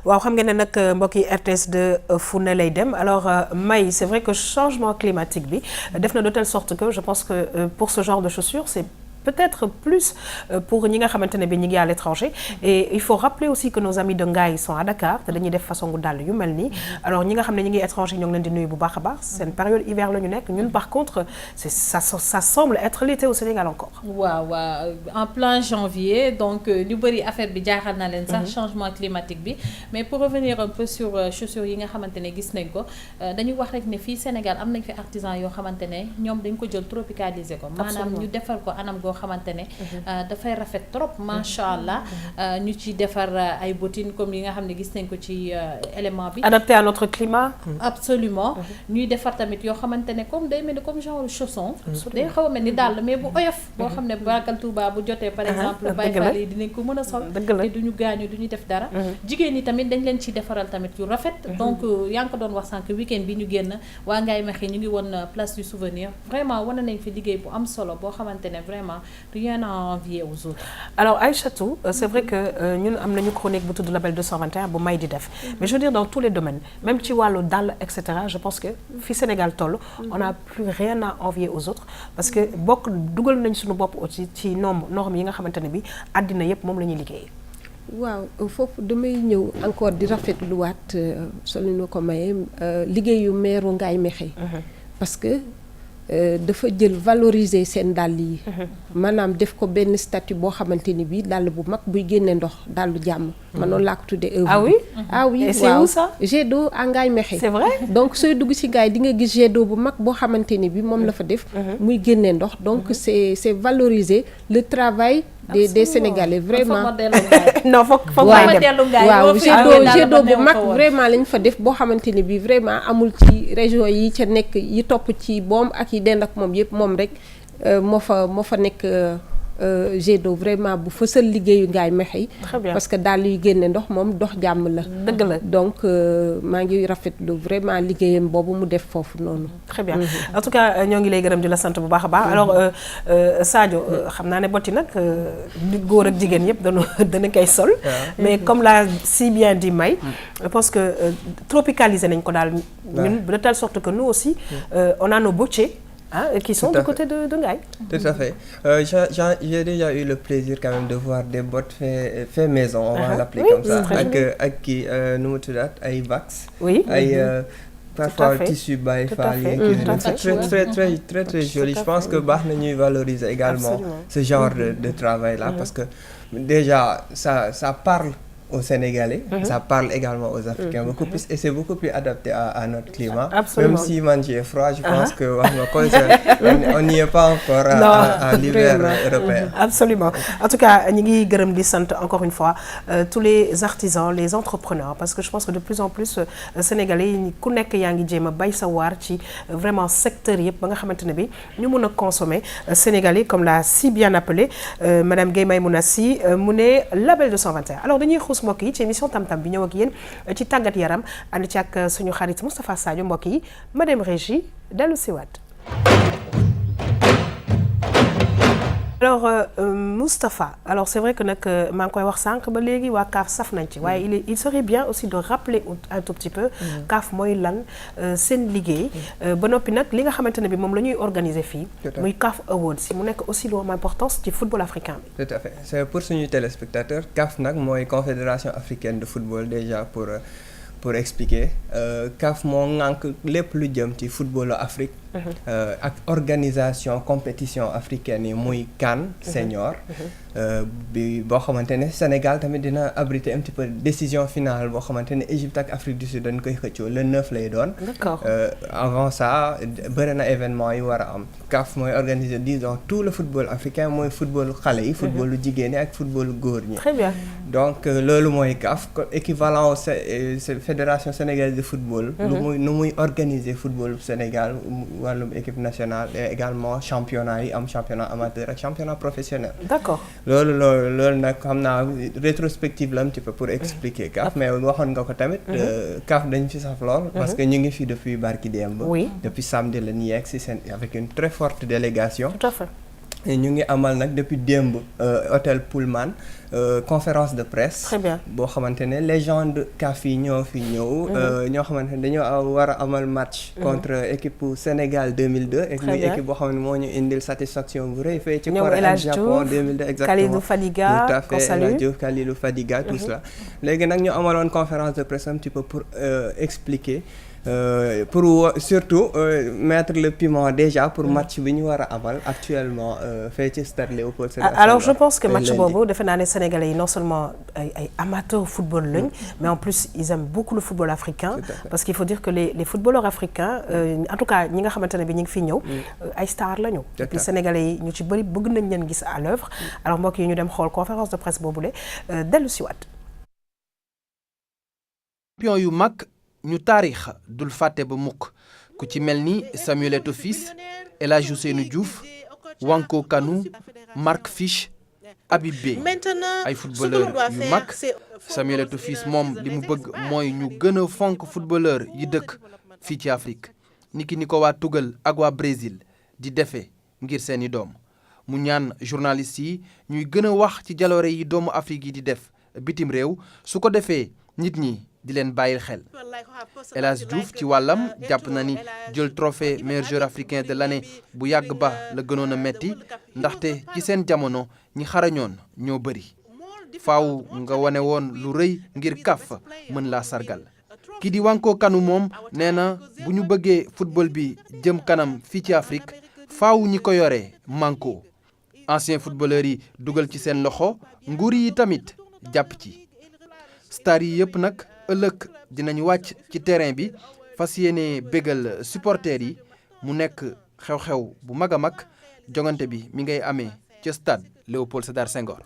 waaw xam ngeen ne nag mbokk yi RTS 2 fu ne lay dem alors May c'est vrai que changement climatique bi def na de telle sorte que je pense que pour ce genre de chaussures c'est peut-être plus pour ñi nga xamante ne bi ñi ngi à l'étranger et il faut rappeler aussi que nos amis de Ngaye sont à Dakar te dañuy def façon gu dàll yu mel nii alors ñi nga xam ne ñi ngi étranger ñoo ngi leen di nuyu bu baax a baax seen période hiver la ñu nekk ñun par contre ça semble être l'été au Sénégal encore waaw waaw en plein janvier donc ñu bëri affaire bi jaaxal na leen sax changement climatique bi mais pour revenir un peu sur chaussures yi nga xamante ne gis nañ ko dañuy wax rek ne fii Sénégal am nañ fi artisan yoo xamante ne ñoom dañ ko jël tropicaliser ko maanaam ñu defar ko anam goo xamante ne dafay rafet trop macha allah ñu ci defar ay bottines comme yi nga xam ne gis nañ ko ci élément bi adapté à notre climat absolument ñuy defar tamit yoo xamante ne comme day mel ni comme genre chausson day xaw a mel ni dàll mais bu oyof boo xam ne Màggal Tuuba bu jotee par exemple Baay Faal yi dinañ ko mën a sol te duñu gaañu duñu def dara jigéen ñi tamit dañ leen ci defaral tamit yu rafet donc yaa ngi ko doon wax sànq week-end bi ñu génn waa Ngaye Mékhé ñu ngi woon place du souvenir vraiment wane nañ fi liggéey bu am solo boo xamante ne vraiment rien à envier aux autres. Alors Aïchatou, c'est vrai que ñun am nañu chronique bu tudd Label 221 bu May di def mais je veux dire dans tous les domaines même ci wàllu dàll et cetera je pense que fi Sénégal toll on n'a plus rien à envier aux autres parce que bokk dugal nañ suñu bopp aussi ci normes yi nga xamante ne bi àddina yépp moom la ñuy liggéeyee. waaw foofu damay ñëw encore di rafetluwaat solo ñu ko maye liggéeyu meeru Ngaye Mékhé parce que dafa jël valoriser seen dàll yi maanaam def ko benn statut boo xamante ni bii dàll bu mag buy génne ndox dàllu jàmm man noonu laa ko tuddee œuvre ah oui ah oui et c'est où ça jet d'eau à Ngaye Mékhé c'est vrai donc sooy dugg ci Ngaye di nga gis jet d'eau bu mag boo xamante ni bi moom la fa def muy génne ndox donc c'est valoriser le travail des Sénégalais vraiment non foog waaw jet d'eau bu mag vraiment lañ fa def boo xamante ni bi vraiment amul ci région yi ca nekk yi topp ci boom ak yi dend ak moom yëpp moom rek moo fa nekk jet d'eau vraiment bu fësal liggéeyu Ngaye Mékhé parce que daal yuy génne ndox moom dox jàmm la dëgg la donc maa ngi rafetlu vraiment liggéeyam boobu mu def foofu noonu très bien en tout cas ñoo ngi lay gërëm di la sant bu baax a baax alors Sadio xam naa ne botti nag góor ak jigéen yëpp dana koy sol mais comme l'a si bien dit May je pense que tropicaliser nañ ko daal ñun de telle sorte que nous aussi on a nos boutiers qui sont du côté de Ngaye. Tout à fait. J'ai déjà eu le plaisir quand même de voir des bottes fait maison, on va l'appeler comme ça. Ak kii nu mu tuddaat ay Vax. Oui. ay parfois tissu Baye Fall c'est très joli. Je pense que baax na ñuy valoriser également ce genre de travail là parce que déjà ça parle aux Sénégalais, ça parle également aux Africains beaucoup plus et c'est beaucoup plus adapté à notre climat. Absolument. Même si man j'ai froid, je pense que on n'y est pas encore à l'hiver européen. Absolument. En tout cas, ñi ngi gërëm di sant encore une fois tous les artisans, les entrepreneurs parce que je pense que de plus en plus Sénégalais yi ku nekk yaa ngi jéem a bay sa waar ci vraiment secteur yëpp ba nga xamante ne bi ñu mën a consommer Sénégalais comme l'a si bien appelé Madame Gueye Maïmouna Sy mu ne label 221. Alors dañuy mbokk yi ci émission tam-tam bi ñëw ak yéen ci tàggat yaram ànd ci ak suñu xarit Moustapha Sadio mbokk yi ma dem régie dellu si waat. Alors Moustapha, alors c'est vrai que nag maa ngi koy wax sànq ba léegi waa CAF saf nañ ci waaye il serait bien aussi de rappeler un tout petit peu CAF mooy lan seen liggéey ba noppi nag li nga xamante ne bi moom la ñuy organiser fii muy CAF Awards mu nekk aussi lu am importance ci football africain bi. Tout à fait, c'est pour suñu téléspectateurs CAF nag mooy Confédération africaine de football déjà pour expliquer CAF moo ŋànk lépp lu jëm ci footballu Afrique ak organisation compétition africaine yi muy CAN senior bi boo xamante ne Sénégal tamit dina abriter un petit peu décision finale boo xamante ne Égypte ak Afrique du Sud dañ koy xëccoo le 9 lay doon. D'accord. Avant ça bëri na événement yi war a am CAF mooy organiser disons tout le football africain mooy footballu xale yi footballu jigéen ñi ak footballu góor ñi. Très bien. Donc loolu mooy CAF équivalent au fédération sénégalaise de football. nu muy organiser football Sénégal wàllum équipe nationale et également championnat yi am championnat amateur ak championnat professionnel. D'accord. loolu nag xam naa rétrospective la un petit peu pour expliquer CAF mais waxoon nga ko tamit. CAF dañ fi saf lool. parce que ñu ngi fi depuis barki démb. Oui. depuis samedi la ñu yegg si seen avec une très forte délégation. Tout à fait. ñu ngi amal nag depuis démb hôtel Pullman conférence de presse. Très bien. boo xamante ne légende CAF yi ñoo fi ñëw. ñoo xamante ne dañoo war a amal match. contre équipe Sénégal 2002. et muy équipe boo xam ne moo ñu indil satisfaction bu rëy fee ci Corée ak Japon 2002 exactement. Kalidou Fadiga tout à fait El Hadj Diouf Kalidou Fadiga tout cela. léegi nag ñu amaloon conférence de presse un petit peu pour expliquer. Pour surtout mettre le piment déjà pour match bi ñu war a amal actuellement fee ci stade Léopold Sédar Senghor. Alors je pense que match boobu defe naa ne Sénégalais yi non seulement ay amateurs football lañ mais en plus ils aiment beaucoup le football africain parce qu'il faut dire que les footballeurs africains en tout cas ñi nga xamante ne bi ñu ngi fi ñëw ay stars lañu et puis Sénégalais yi ñu ci bëri bëgg nañ leen gis à l'œuvre alors mbokk yi ñu dem xool conférence de presse boobule dellu si waat. Champion yu mag ñu taarix dul fàtte ba mukk ku ci mel ni Samuel Eto'o Fils El Hadji Ousseynou Diouf Wanko Kanou Mark Fish Habib Beye ay footballeur yu mag Samuel Eto'o Fils moom li mu bëgg mooy ñu gën a fonk footballeur yi dëkk fii ci Afrique niki ni ko waa Tugal ak waa Brésil di defee ngir seeni doom mu ñaan journalistes yi ñuy gën a wax ci jaloore yi doomu Afrique yi di def bitim réew su ko defee nit ñi di leen bàyyil xel El Hadji Diouf ci wàllam jàpp na ni jël trophée meilleur joueur africain de l'année bu yàgg ba la gënoon a metti ndaxte ci seen jamono ñi xarañoon ñoo bëri faaw nga wane woon lu rëy ngir CAF mën laa sargal kii di Wanko Kanou moom nee na bu ñu bëggee football bi jëm kanam fii ci Afrique faaw ñi ko yore manko ancien footballeur yi dugal ci seen loxo nguur yi tamit jàpp ci star yi yëpp nag ëllëg dinañu wàcc ci terrain bi fas yéene bégal supporters yi mu nekk xew-xew bu mag a mag jongante bi mi ngay amee ca stade Léopold Sédar Senghor.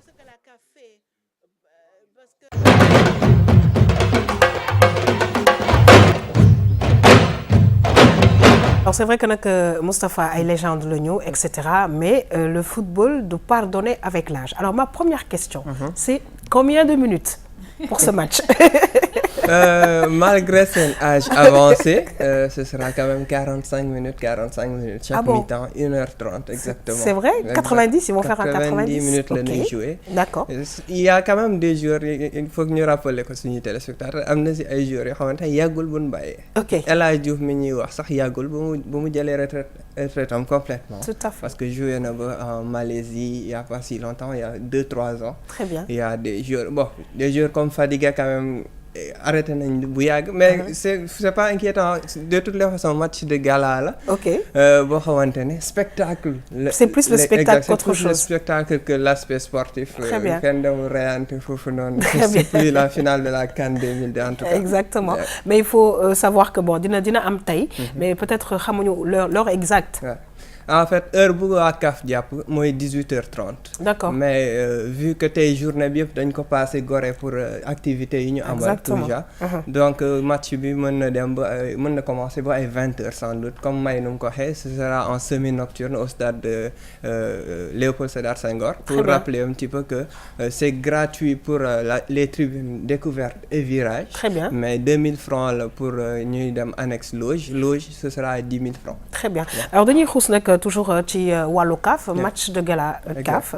Alors c'est vrai que nag Moustapha ay légende la ñu et cetera mais le football doit pardonner avec l'âge. Alors ma première question c'est combien de minutes pour ce match? Malgré son âge avancé, ce sera quand même 45 minutes chaque mi-temps, 1h30 exactement. C'est vrai? 90, ils vont faire un 90 minutes la ñuy jouer. D'accord. Il y a quand même des joueurs, il faut que ñu rappeler ko suñu téléspectateurs am na si ay joueurs yoo xamante ne yàggul bu ñu bàyyee. OK. El Hadji Diouf mi ñuy wax sax yàggul bu mu jëlee retraite am complètement. Tout à fait. Parce que joué na ba en Malaisie il y a pas si longtemps, il y a 2-3 ans. Très bien. Il y a des joueurs comme Fadiga quand même arrêté nañ bu yàgg mais c'est pas inquiétant de toutes les façons match de gala la. ok boo xamante ne spectacle. c'est plus le spectacle qu'autre chose. C'est plus le spectacle que l'aspect sportif. Très bien kenn demul reyante foofu noonu. C'est plus la finale de la CAN 2002 en tout cas. exactement mais il faut savoir que bon dina am tey. mais peut-être xamuñu l'heure exacte. En fait heure bu waa CAF jàpp mooy 18h30. D'accord mais vu que tey journée bi yëpp dañ ko passé Gorée pour activités yi ñu amal déjà donc match bi mën na dem ba mën na commencer ba ay 20h sans doute comme may nu mu ko waxee ce sera en semi-nocturne au stade de Léopold Sédar Senghor. Pour rappeler un petit peu que c'est gratuit pour les tribunes découvertes et virages. Très bien. Mais 2000 francs la pour ñuy dem annexe loge ce sera à 10 000 francs. Très bien alors dañuy xuus nag toujours ci wàllu CAF match de gala CAF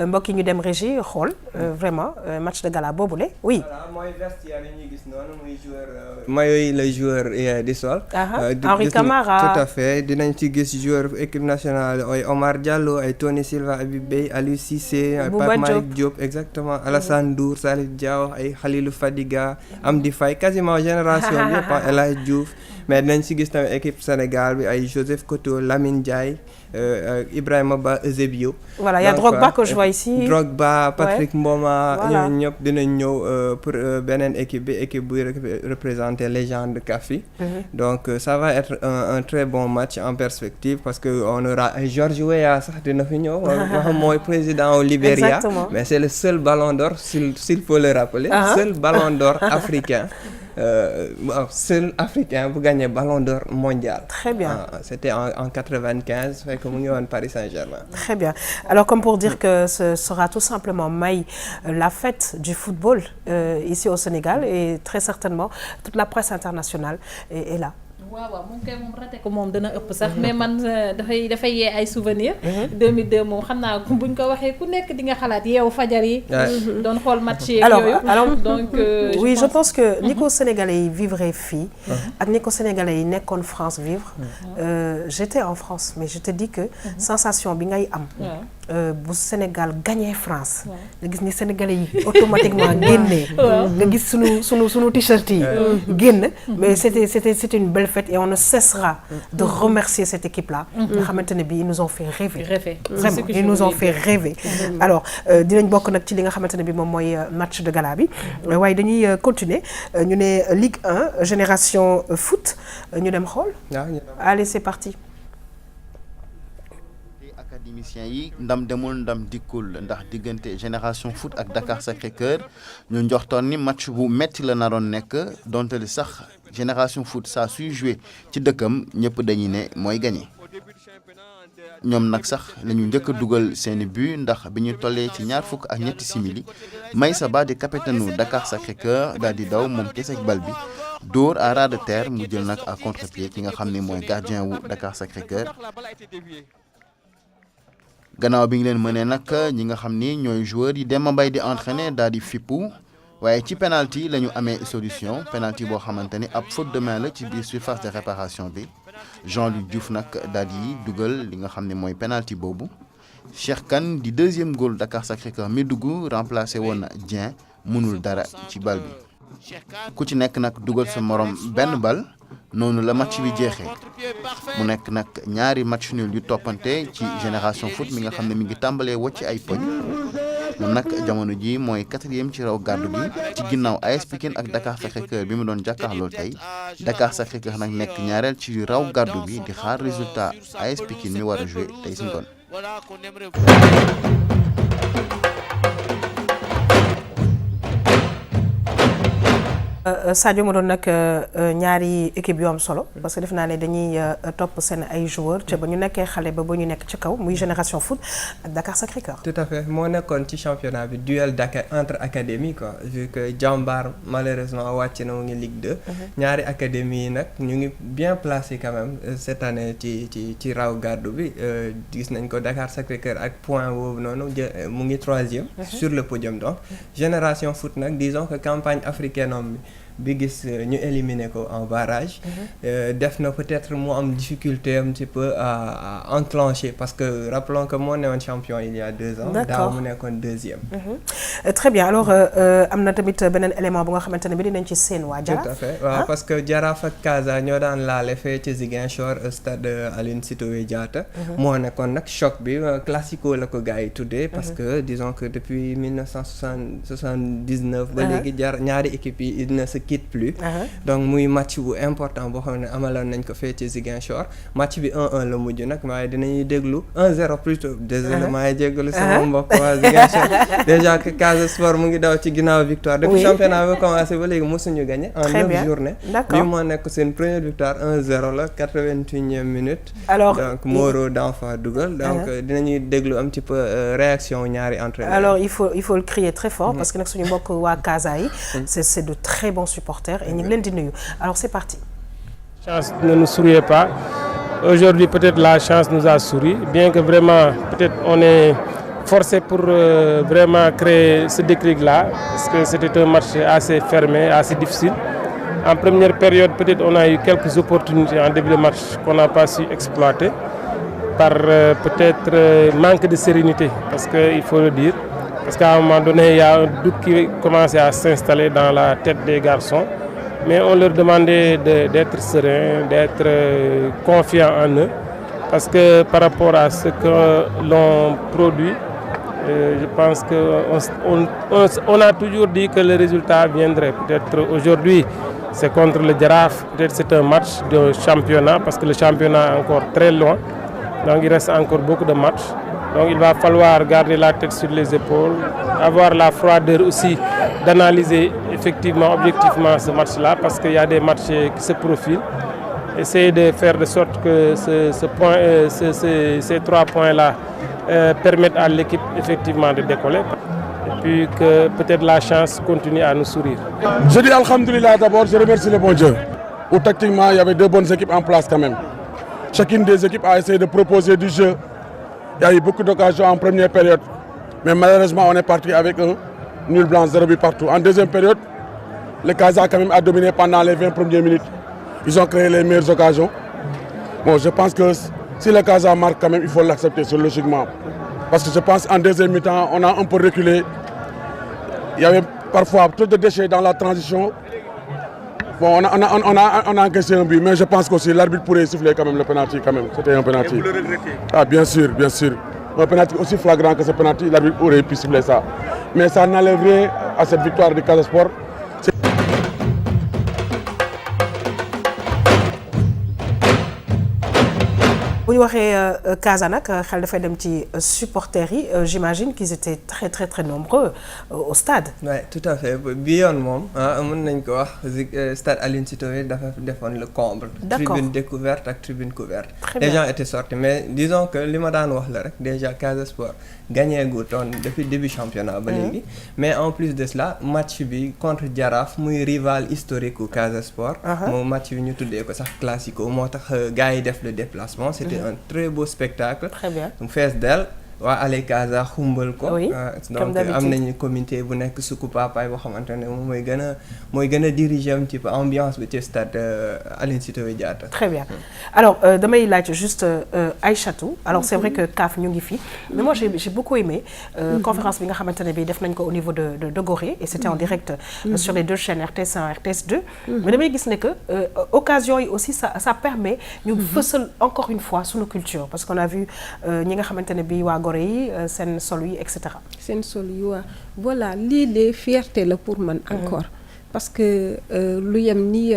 mbokk yi ñu dem régie xool vraiment match de gala boobule oui. voilà mooy vestiaire yi ñuy gis noonu muy joueur maillot yi la joueur di sol. Henri Camara tout à fait dinañ ci gis joueur équipe nationale ay Omar Diallo ay Tony Silva Habib Beye Aliou Cissé Pape Malick Diop exactement Alassane Ndour Salif Diao ay Khalilou Fadiga Amdi Faye quasiment génération bi yëpp El Hadj Diouf mais dinañ ci gis tamit équipe Sénégal bi ay Joseph Koto Lamine Ndiaye Ibrahima Ba Eusebio. Voilà, il y a Drogba que je vois ici. Drogba, Patrick Mboma, ñoom ñëpp dinañ ñëw pour beneen équipe buy représenter légende CAF yi. Donc ça va être un très bon match en perspective parce que on aura ay George Weah sax dina fi ñëw. mooy président au Libéria. Mais c'est le seul ballon d'or s'il faut le rappeler. Seul ballon d'or africain. Seul africain bu gagné ballon d'or mondial. Très bien. C'était en 95 fekk mu ngi woon Paris Saint-Germain. Très bien alors comme pour dire que ce sera tout simplement la fête du football ici au Sénégal et très certainement toute la presse internationale est là. waaw moom kay moom raté ko moom dana ëpp sax mais man dafay yee ay souvenirs. 2002 moom xam naa buñ ko waxee ku nekk di nga xalaat yeewu fajar yi. doon xool match yeeg yooyu. alors donc oui je pense que ni ko Sénégalais yi vivre fii. ak ni ko Sénégalais yi nekkoon France vivre. J'étais en France mais je te dis que sensation bi ngay am. bu Sénégal gagné France. nga gis ni Sénégalais yi automatiquement génnee. nga gis sunu t-shirt yi. génn mais c'était une belle fête et on ne cessera de remercier cette équipe-là. nga xamante ne bii ils nous ont fait rêver. Vraiment ils nous ont fait rêver. alors dinañ bokk nag ci li nga xamante ne bii moom mooy match de gala bi waaye dañuy continuer ñu ne Ligue 1 Génération Foot ñu dem xool. allez c'est parti. académiciens yi ndam demul ndam dikkul ndax diggante Génération Foot ak Dakar Sacré-Cœur ñu njortoon ni match bu metti la naroon nekk donte li sax Génération Foot saa suy joué ci dëkkam ñëpp dañuy ne mooy gagné ñoom nag sax la ñu njëkk a dugal seeni but ndax bi ñu tollee ci 22 simili Meissa Ba di capitaine Dakar Sacré-Cœur daal di daw moom kese ak bal bi dóor à ras de terre mu jël nag à contre-pied ki nga xam ne mooy gardien wu Dakar Sacré-Cœur. gannaaw bi ngi leen mënee nag ñi nga xam ni ñooy joueurs yi Demba Mbaye di entraîner daal di fippu waaye ci penalty la ñu amee solution penalty boo xamante ni ab faute de main la ci biir surface de réparation bi Jean-Luc Diouf nag daal di dugal li nga xam ne mooy penalty boobu Cheikh Kane di deuxième goal Dakar Sacré-Cœur mi dugg remplacé woon na Dieng mënul dara ci bal bi ku ci nekk nag dugal sa morom benn bal noonu la match bi jeexee mu nekk nag ñaari match nul yu toppante ci Génération Foot mi nga xam ne mi ngi tàmbalee wocc ay poñ moom nag jamono ji mooy 4e ci raw gàddu gi ci ginnaaw AS Pikine ak Dakar Sacré-Cœur bi mu doon jàkkaarloo tey Dakar Sacré-Cœur nag nekk ñaareel ci raw gàddu gi di xaar résultat AS Pikine mi war a jouer tey si ngoon. Sadio ma doon nag ñaari équipe yu am solo parce que def naa ne dañuy topp seen ay joueurs te ba ñu nekkee xale ba ñu nekk ci kaw muy Génération Foot ak Dakar Sacré-Cœur. Tout à fait moo nekkoon ci championnat bi duel entre académies quoi vu que Jambar malheureusement wàcc na mu ngi Ligue 2. ñaari académies yi nag ñu ngi bien placé quand même cette année ci raw gàddu bi gis nañ ko Dakar Sacré-Cœur ak point boobu noonu mu ngi 3e. sur le podium donc Génération Foot nag disons que campagne africaine bi bi gis ñu éliminer ko en barrage. def na peut-être mu am difficulté un petit peu à enclencher parce que rappelons que moo newoon champion il y a 2 ans. daaw mu nekkoon 2e. Très bien alors am na tamit beneen élément bu nga xamante ne bi dinañ ci seen waa Jaraaf. tout à fait waaw parce que Jaraaf ak Casa ñoo daan laale fee ci Ziguinchor stade Aline Sitoé Diatta. moo nekkoon nag choc bi classico la ko gars yi tuddee. parce que disons que depuis 1979 ba léegi ñaari équipes yi ils ne se quittent plus. donc muy match bu important boo xam ne amaloon nañ ko fee ci Ziguinchor match bi 1-1 la mujj nag waaye dinañuy déglu 1-0 plutôt désolé maa ngi jéggalu sama mbokk waa Ziguinchor déjà que Casa Sport mu ngi daw ci ginnaaw victoire depuis championnat bi commencé ba léegi mosuñu gagné en 9 journées bi moo nekk seen première victoire 1-0 la 81e minute donc Moro d'enfant dugal donc dinañuy déglu un petit peu réaction ñaari entraîneurs. Alors il faut le crier très fort parce que nag suñu mbokk waa Casa yi c'est de très bons supporters et ñu ngi leen di nuyu alors c'est parti. Chance ne nous souriait pas. Aujourd'hui peut-être la chance nous a souri bien que vraiment peut-être on est forcé pour vraiment créer ce déclic-là parce que c'était un match assez fermé, assez difficile. En première période peut-être on a eu quelques opportunités en début de match qu'on n'a pas su exploiter par peut-être manque de sérénité parce que il faut le dire parce qu'à un moment donné il y a un doute qui commençait à s'installer dans la tête des garçons. Mais on leur demandait d'être sereins, d'être confiants en eux, parce que par rapport à ce que l'on produit, je pense qu'on a toujours dit que le résultat viendrait. Peut-être aujourd'hui, c'est contre le Jaraaf, peut-être c'est un match de championnat, parce que le championnat est encore très loin, donc il reste encore beaucoup de matchs. Donc il va falloir garder la tête sur les épaules, avoir la froideur aussi d'analyser effectivement, objectivement ce match-là parce qu'il y a des matchs qui se profilent. Essayer de faire de sorte que ces 3 points-là permettent à l'équipe effectivement de décoller et puis que peut-être la chance continue à nous sourire. Je dis alhamdoulilah d'abord, je remercie le bon Dieu. Où tactiquement il y avait 2 bonnes équipes en place quand même. Chacune des équipes a essayé de proposer du jeu. Il y a eu beaucoup d'occasions en première période, mais malheureusement on est parti avec un nul blanc, 0 but partout. En deuxième période, le Casa quand même a dominé pendant les 20 premières minutes. Ils ont créé les meilleures occasions. Bon, je pense que si le Casa marque quand même, il faut l'accepter logiquement. Parce que je pense qu'en deuxième mi-temps, on a un peu reculé. Il y avait parfois trop de déchets dans la transition. Bon, on a encaissé un but, mais je pense qu'aussi l'arbitre pourrait siffler quand même le penalty quand même. C'était un penalty. Et vous le regrettez? Ah, bien sûr, bien sûr. Un penalty aussi flagrant que ce penalty, l'arbitre aurait pu siffler ça. Mais ça n'enlèverait à cette victoire du Casa Sport. bu ñu waxee Casa nag xel dafay dem ci supporters yi j'imagine qu'ils étaient très très très nombreux au stade. Oui tout à fait bi yoon moom mën nañ ko wax stade Aline Sitoé dafa defoon le comble. Tribune découverte ak tribune couverte. Les gens étaient sortis mais disons que li ma daan wax la rek déjà Casa Sport gagné guutoon depuis début championnat ba léegi. mais en plus de cela match bi contre Jaraaf muy rival historique u Casa Sport. moom match bi ñu tuddee ko sax classico moo tax gars yi def le déplacement. C'était un très beau spectacle. Très bien. Donc fees del waa Allez Casa xumbal ko. Oui, donc am nañu comité bu nekk sukku papaay boo xamante ne moom mooy gën a diriger un petit peu ambiance bi ci stade Aline Sitoé Diatta. Très bien. Alors damay laaj juste Aïchatou. Alors c'est vrai que CAF ñu ngi fi mais moi j'ai beaucoup aimé conférence bi nga xamante ne bi def nañ ko au niveau de Gorée et c'était en direct sur les 2 chaînes RTS1 RTS2. mais damay gis ne que occasion yi aussi ça permet ñu fësal encore une fois sunu culture parce qu'on a vu ñi nga xamante ne bi waa Gorée yi seen sol yi et cetera. seen sol yi waa voilà lii de fierté la pour man encore. parce que lu yem ni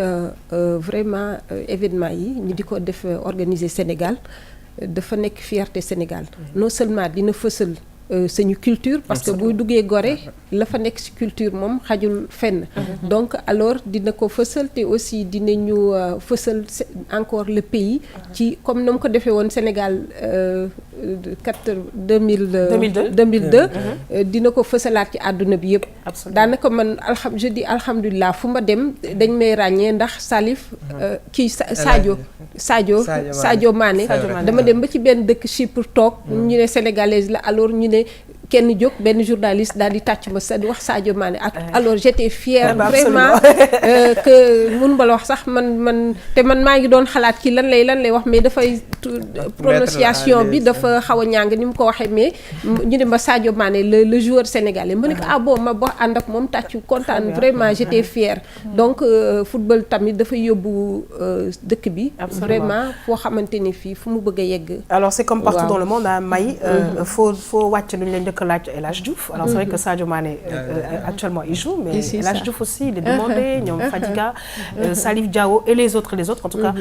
vraiment événement yi ñu di ko def organiser Sénégal dafa nekk fierté Sénégal non seulement dina fësal suñu culture parce que buy duggee Gorée la fa nekk ci culture moom xajul fenn donc alors dina ko fësal te aussi dinañu fësal encore le pays ci comme na mu ko defee woon Sénégal 2002 dina ko fësalaat ci àdduna bi yëpp daanaka man je dis alhamdulilah fu ma dem dañ may ràññee ndax Salif kii Sadio Mané dama dem ba ci benn dëkk Chypre toog ñu ne sénégalaise la alors ñu ne kenn jóg benn journaliste daal di tàcc ma sa di wax Sadio Mané alors j'étais fière vraiment que mun ma la wax sax man maa ngi doon xalaat kii lan lay wax mais dafay prononciation bi dafa xaw a ñàng ni mu ko waxee mais ñu ne ma Sadio Mané le joueur sénégalais ma ne ko bon ma ba ànd ak moom tàcc kontaan vraiment j'étais fière donc football tamit dafa yóbbu dëkk bi vraiment foo xamante ni fii fu mu bëgg a yegg. Alors c'est comme partout dans le monde May faut wàcc lu ñu leen njëkk a laaj El Hadj Diouf. Alors c'est vrai que Sadio Mané actuellement il joue mais El Hadj Diouf aussi il est demandé ñoom Fadiga Salif Diao et les autres en tout cas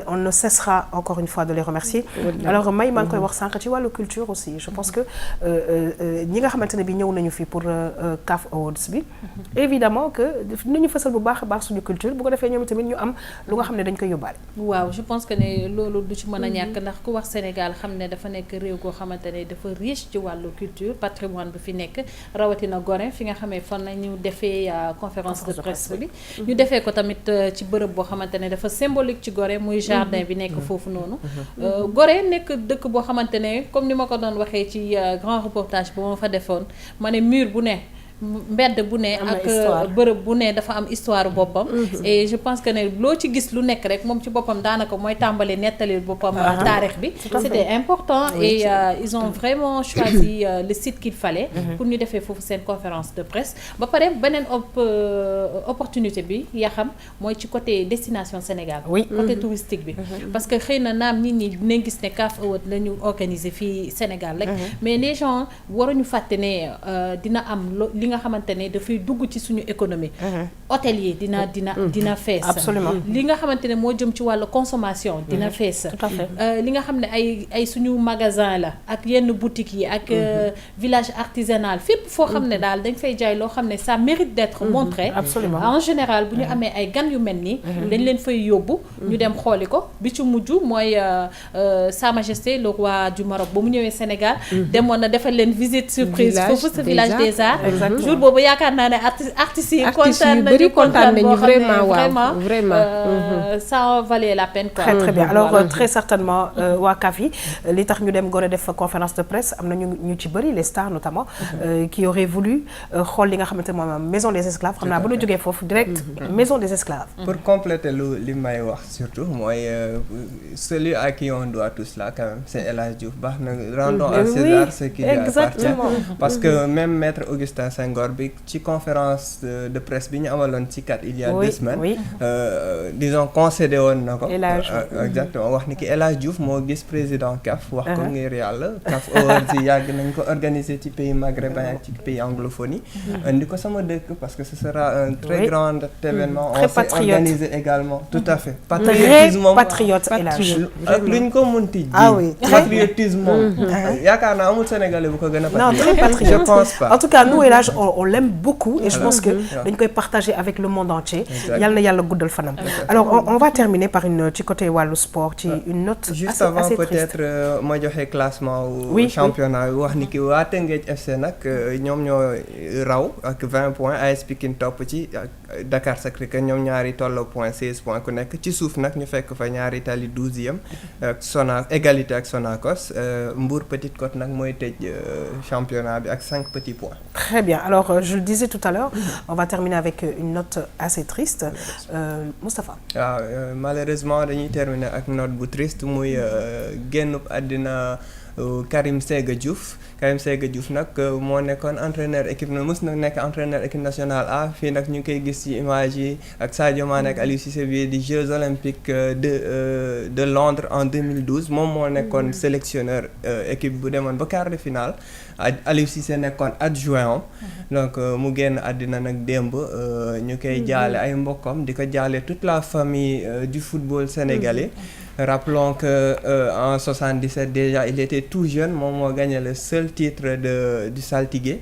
on ne cessera encore une fois de les remercier. Alors May maa ngi koy wax sànq ci wàllu culture aussi je pense que ñi nga xamante ne bi ñëw nañu fi pour CAF Awards bi évidemment que dinañu fësal bu baax a baax suñu culture bu ko defee ñoom tamit ñu am lu nga xam ne dañ koy yóbbaale. waaw je pense que ne loolu du ci mën a ñàkk ndax ku wax Sénégal xam ne dafa nekk réew koo xamante ne dafa riche ci wàllu culture patrimoine bi fi nekk rawatina Gorée fi nga xamee fan la ñu defee conférence de presse bi ñu defee ko tamit ci bërëb boo xamante ne dafa symbolique ci Gorée muy jardin bi nekk foofu noonu Gorée nekk dëkk boo xamante ne comme ni ma ko doon waxee ci grand reportage bu ma fa defoon ma ne mur bu ne mbedd bu ne ak bërëb bu ne dafa am histoire boppam et je pense que ne loo ci gis lu nekk rek moom ci boppam daanaka mooy tàmbali nettali boppam taarix bi c'était important et ils ont vraiment choisi le site qu'il fallait pour ñu defee foofu seen conférence de presse ba pare beneen opportunité bi yaa xam mooy ci côté destination Sénégal côté touristique bi parce que xëy na naam nit ñi dinañ gis ne CAF Awards la ñu organiser fii Sénégal rek mais les gens waruñu fàtte ne dina am li nga xamante ne dafay dugg ci suñu économie hôtel yi dina fees absolument li nga xamante ne moo jëm ci wàllu consommation dina fees li nga xam ne ay suñu magasin la ak yenn boutiques yi ak village artisanal fépp foo xam ne daal dañ fay jaay loo xam ne ça mérite d'être montré absolument en général bu ñu amee ay gan yu mel nii dañ leen fay yóbbu ñu dem xooli ko bi ci mujj mooy Sa Majesté le roi du Maroc ba mu ñëwee Sénégal demoon na defal leen visite surprise foofu sa village des arts jour boobu yaakaar naa ne artistes yi kontaan nañu vraiment ça valait la peine quoi. Très bien alors très certainement waa CAF yi li tax ñu dem Gorée def conférence de presse am na ñu ci bëri les stars notamment qui auraient voulu xool li nga xamante ne moom maison des esclaves xam naa ba ñu jógee foofu direct maison des esclaves. Pour compléter li may wax surtout mooy celui à qui on doit tout cela quand même c'est El Hadj Diouf baax na rendons à César ce qui lui appartient parce que même maître Augustin Senghor bi ci conférence de presse bi ñu amaloon ci kat il y a 2 semaines disons concédé woon na ko exactement wax ni ki El Hadj Diouf moo gis président CAF wax ko ngir yàlla CAF Awards yi yàgg nañ ko organiser ci pays maghrébin ak ci pays anglophone yi indi ko sama dëkk parce que ce sera un très grand événement on s'est organisé également tout à fait patriotisme patriote ak luñ ko munti ji patriotisme yaakaar naa amul sénégalais bu ko gën a patriote je pense pas en tout cas nous El Hadj on l'aime beaucoup et je pense que dañ koy partager avec le monde entier yàlla na yàlla guddal fanam alors on va terminer par une ci côté wàllu sport ci une note juste avant peut-être ma joxe classement wu championnat bi wax ni ki waa Teungueth FC nag ñoom ñoo raw ak 20 points AS Pikine topp ci Dakar Sacré-Cœur ñoom ñaari tolloo point 16 points ku nekk ci suuf nag ñu fekk fa ñaari Tali 12e ak égalité ak Sonacos Mbour Petite Côte nag mooy tëj championnat bi ak 5 petits points. Très bien alors je le disais tout à l'heure on va terminer avec une note assez triste Moustapha. waaw malheureusement dañuy terminer ak note bu triste muy génnub àddina Karim Séga Diouf nag moo nekkoon entraîneur équipe na mës na nekk entraîneur équipe nationale A fii nag ñu ngi koy gis ci image yi ak Sadio Mané ak Aliou Cissé bi di Jeux olympiques de Londres en 2012 moom moo nekkoon sélectionneur équipe bu demoon ba quart de finale Aliou Cissé nekkoon adjoint donc mu génn àddina nag démb ñu koy jaale ay mbokkam di ko jaale toute la famille du football sénégalais. Rappelons que en 77 déjà il était tout jeune moom moo gagné le seul titre du saltigué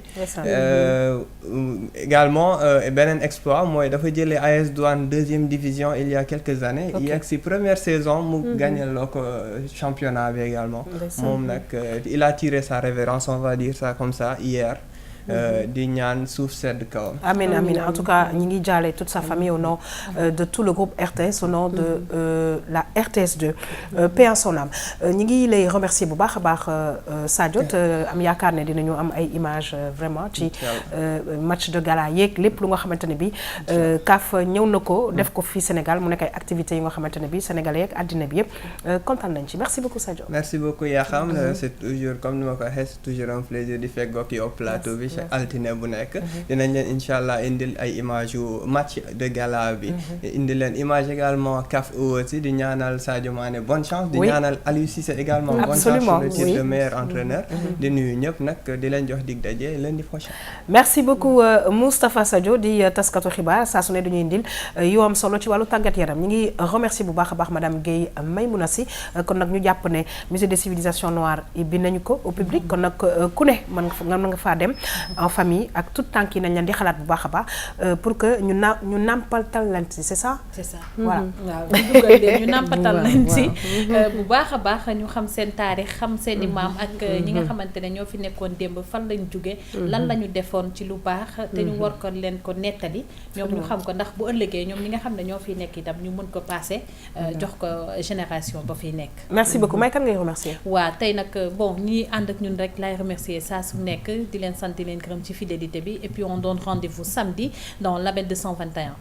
également beneen exploit mooy dafa jëlee AS Douane 2e division il y a quelques années yegg si première saison mu gagné loo ko championnat bi également moom nag il a tiré sa révérence on va dire ça comme ça hier di ñaan suuf sedd kawam. Amin amin en tout cas ñi ngi jaale toute sa famille au nom de tout le groupe RTS au nom de la RTS2 paix en son âme. ñi ngi lay remercier bu baax a baax Sadio am yaakaar ne dinañu am ay images vraiment ci match de gala yeeg lépp lu nga xamante ne bi CAF ñëw na ko def ko fii Sénégal mu nekk ay activités yi nga xamante ne bi sénégalais yeeg àddina bi yëpp kontaan nañ ci merci beaucoup Sadio. merci beaucoup Yakham c'est toujours comme ni ma ko waxee c'est toujours un plaisir di fekk ak yow plateau bi ci altine bu nekk dinañ leen incha allah indil ay images yu match de gala bi indil leen image également CAF Awards di ñaanal Sadio Mané bonne chance di ñaanal Aliou Cissé également bonne chance sur le titre de meilleur entraîneur di nuyu ñëpp nag di leen jox dig daje lundi prochain. merci beaucoup Moustapha Sadio di taskatu xibaar saa su ne dañuy indil yu am solo ci wàllu tàggat yaram ñu ngi remercier bu baax a baax madame Guèye Maymouna Sy kon nag ñu jàpp ne musée des civilisations noires bi nañu ko au public kon nag ku ne mën nga faa dem en famille ak tout temps yi nañ leen di xalaat bu baax a baax pour que ñu nàmpatal leen si c'est ça. c'est ça voilà waaw ñu dugal leen ñu nàmpatal leen si bu baax a baax ñu xam seen taarix xam seen i maam ak ñi nga xamante ne ñoo fi nekkoon démb fan lañ jóge lan la ñu defoon ci lu baax te ñu war ko leen ko nettali ñoom ñu xam ko ndax bu ëllëgee ñoom ñi nga xam ne ñoo fiy nekk itam ñu mën ko passé jox ko génération ba fiy nekk. merci beaucoup may kan ngay remercier. waaw tey nag bon ñi ànd ak ñun rek laay remercier saa su nekk di leen sant di leen gërëm ci fidélité bi et puis on donne rendez-vous samedi dans Label 221.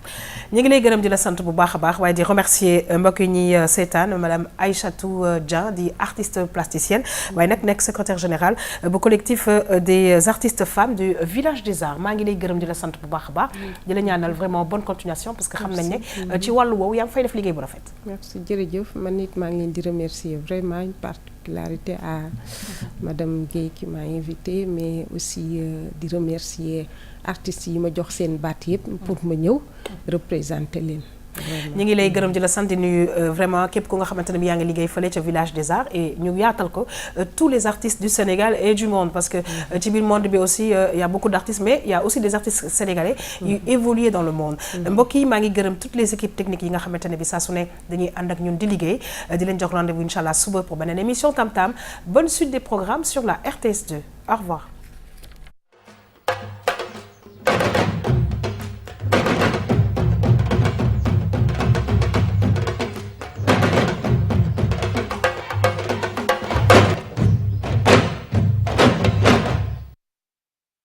ñu ngi lay gërëm di la sant bu baax a baax waaye di remercier mbokk yi ñuy seetaan madame Aïchatou Dia di artiste plasticienne waaye nag nekk secrétaire générale bu collectif des artistes femmes du village des arts maa ngi lay gërëm di la sant bu baax a baax di la ñaanal vraiment bonne continuation parce que xam nañ ne ci wàllu woowu yaa ngi fay def liggéey bu rafet. merci jërëjëf man nit maa ngi leen di remercier vraiment une particularité à madame Guèye qui m'a invité mais aussi di remercier artistes yi ma jox seen baat yëpp pour ma ñëw représenter leen. ñu ngi lay gërëm di la sant di nuyu vraiment képp ku nga xamante ne bi yaa ngi liggéey fële ca village des arts et ñu yaatal ko tous les artistes du Sénégal et du monde parce que ci biir monde bi aussi y a beaucoup d'artistes mais il y a aussi des artistes sénégalais yu évoluer dans le monde mbokk yi maa ngi gërëm toutes les équipes techniques yi nga xamante ne bi saa su ne dañuy ànd ak ñun di liggéey di leen jox rendez-vous incha allah suba pour beneen émission Tam Tam bonne suite des programmes sur la RTS2 au revoir.